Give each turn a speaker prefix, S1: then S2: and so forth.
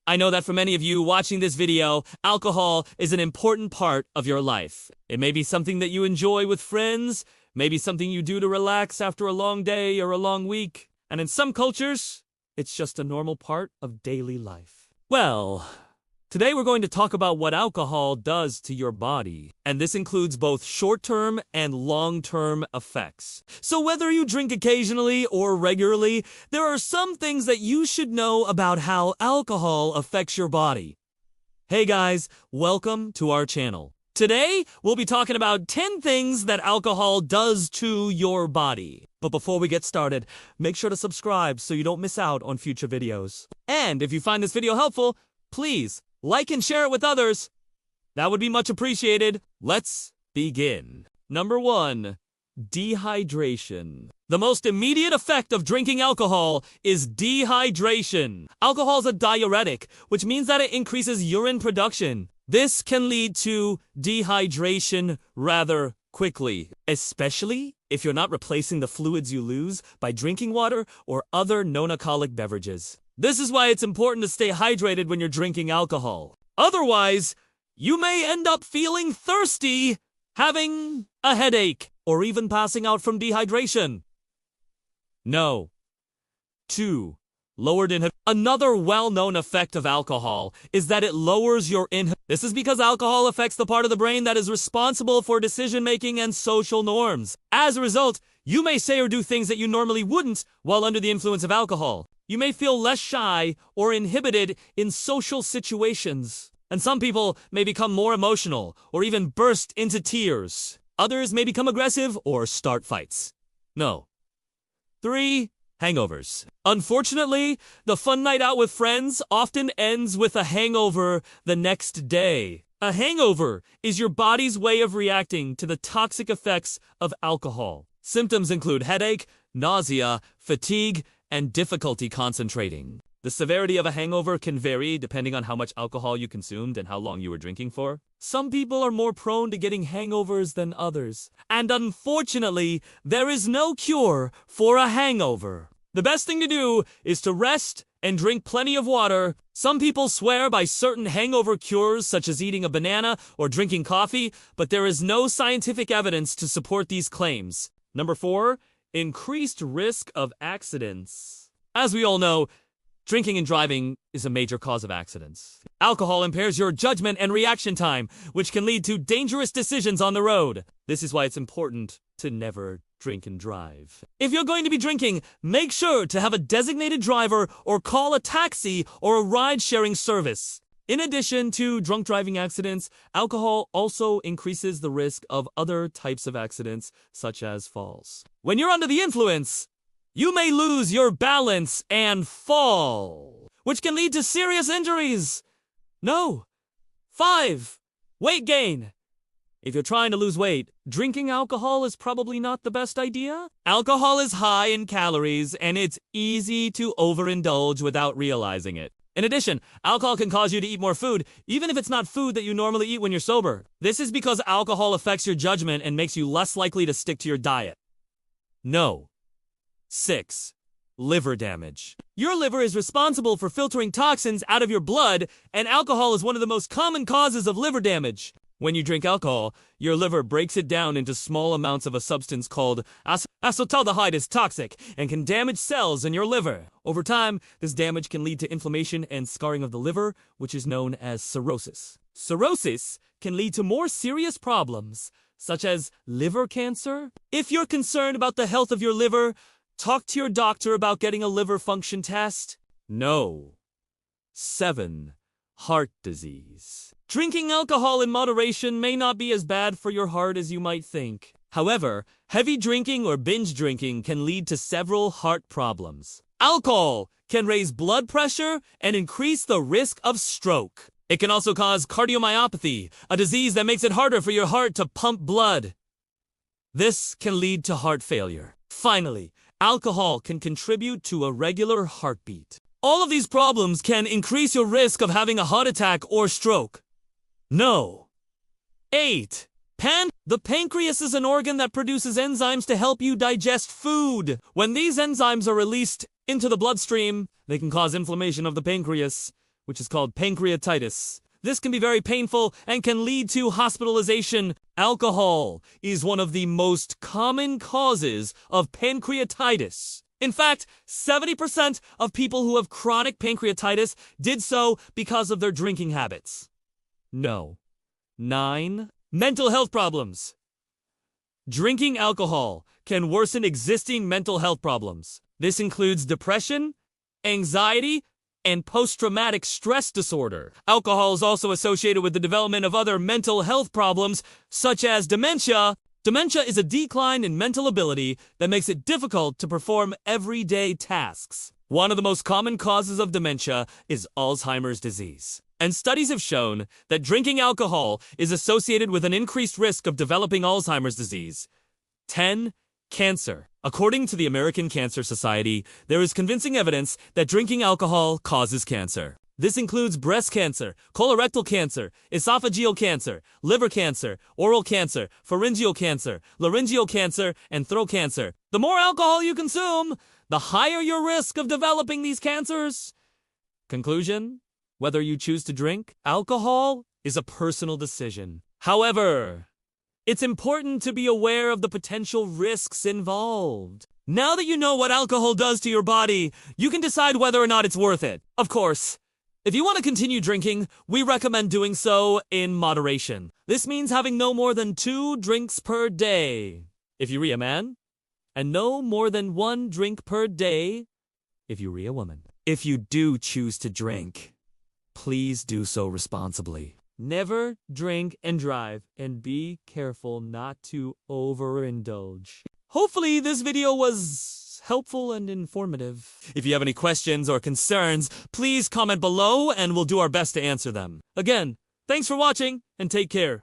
S1: I know that for many of you watching this video, alcohol is an important part of your life. It may be something that you enjoy with friends, maybe something you do to relax after a long day or a long week, and in some cultures, it's just a normal part of daily life. Well, today we're going to talk about what alcohol does to your body, and this includes both short-term and long-term effects. So whether you drink occasionally or regularly, there are some things that you should know about how alcohol affects your body. Hey guys, welcome to our channel. Today, we'll be talking about 10 things that alcohol does to your body. But before we get started, make sure to subscribe so you don't miss out on future videos. And if you find this video helpful, please like and share it with others. That would be much appreciated. Let's begin. Number 1, dehydration. The most immediate effect of drinking alcohol is dehydration. Alcohol is a diuretic, which means that it increases urine production. This can lead to dehydration rather quickly, especially if you're not replacing the fluids you lose by drinking water or other non-alcoholic beverages. This is why it's important to stay hydrated when you're drinking alcohol. Otherwise, you may end up feeling thirsty, having a headache, or even passing out from dehydration. No. 2. Lowered inhibition. Another well-known effect of alcohol is that it lowers your inhibition. This is because alcohol affects the part of the brain that is responsible for decision-making and social norms. As a result, you may say or do things that you normally wouldn't while under the influence of alcohol. You may feel less shy or inhibited in social situations. And some people may become more emotional or even burst into tears. Others may become aggressive or start fights. No. 3. Hangovers. Unfortunately, the fun night out with friends often ends with a hangover the next day. A hangover is your body's way of reacting to the toxic effects of alcohol. Symptoms include headache, nausea, fatigue, and difficulty concentrating. The severity of a hangover can vary depending on how much alcohol you consumed and how long you were drinking for. Some people are more prone to getting hangovers than others. And unfortunately, there is no cure for a hangover. The best thing to do is to rest and drink plenty of water. Some people swear by certain hangover cures such as eating a banana or drinking coffee, but there is no scientific evidence to support these claims. Number 4, increased risk of accidents. As we all know, drinking and driving is a major cause of accidents. Alcohol impairs your judgment and reaction time, which can lead to dangerous decisions on the road. This is why it's important to never drink and drive. If you're going to be drinking, make sure to have a designated driver or call a taxi or a ride-sharing service. In addition to drunk driving accidents, alcohol also increases the risk of other types of accidents, such as falls. When you're under the influence, you may lose your balance and fall, which can lead to serious injuries. No. 5. Weight gain. If you're trying to lose weight, drinking alcohol is probably not the best idea. Alcohol is high in calories, and it's easy to overindulge without realizing it. In addition, alcohol can cause you to eat more food, even if it's not food that you normally eat when you're sober. This is because alcohol affects your judgment and makes you less likely to stick to your diet. No. 6. Liver damage. Your liver is responsible for filtering toxins out of your blood, and alcohol is one of the most common causes of liver damage. When you drink alcohol, your liver breaks it down into small amounts of a substance called acetaldehyde is toxic and can damage cells in your liver. Over time, this damage can lead to inflammation and scarring of the liver, which is known as cirrhosis. Cirrhosis can lead to more serious problems, such as liver cancer. If you're concerned about the health of your liver, talk to your doctor about getting a liver function test. No. 7. Heart disease. Drinking alcohol in moderation may not be as bad for your heart as you might think. However, heavy drinking or binge drinking can lead to several heart problems. Alcohol can raise blood pressure and increase the risk of stroke. It can also cause cardiomyopathy, a disease that makes it harder for your heart to pump blood. This can lead to heart failure. Finally, alcohol can contribute to a regular heartbeat. All of these problems can increase your risk of having a heart attack or stroke. No. 8. The pancreas is an organ that produces enzymes to help you digest food. When these enzymes are released into the bloodstream, they can cause inflammation of the pancreas, which is called pancreatitis. This can be very painful and can lead to hospitalization. Alcohol is one of the most common causes of pancreatitis. In fact, 70% of people who have chronic pancreatitis did so because of their drinking habits. No. 9. Mental health problems. Drinking alcohol can worsen existing mental health problems. This includes depression, anxiety, and post-traumatic stress disorder. Alcohol is also associated with the development of other mental health problems, such as dementia. Dementia is a decline in mental ability that makes it difficult to perform everyday tasks. One of the most common causes of dementia is Alzheimer's disease. And studies have shown that drinking alcohol is associated with an increased risk of developing Alzheimer's disease. 10. Cancer. According to the American Cancer Society, there is convincing evidence that drinking alcohol causes cancer. This includes breast cancer, colorectal cancer, esophageal cancer, liver cancer, oral cancer, pharyngeal cancer, laryngeal cancer, and throat cancer. The more alcohol you consume, the higher your risk of developing these cancers. Conclusion: whether you choose to drink alcohol is a personal decision. However, it's important to be aware of the potential risks involved. Now that you know what alcohol does to your body, you can decide whether or not it's worth it. Of course, if you want to continue drinking, we recommend doing so in moderation. This means having no more than 2 drinks per day if you re a man, and no more than 1 drink per day if you re a woman. If you do choose to drink, please do so responsibly. Never drink and drive, and be careful not to overindulge. Hopefully this video was helpful and informative. If you have any questions or concerns, please comment below and we'll do our best to answer them. Again, thanks for watching and take care.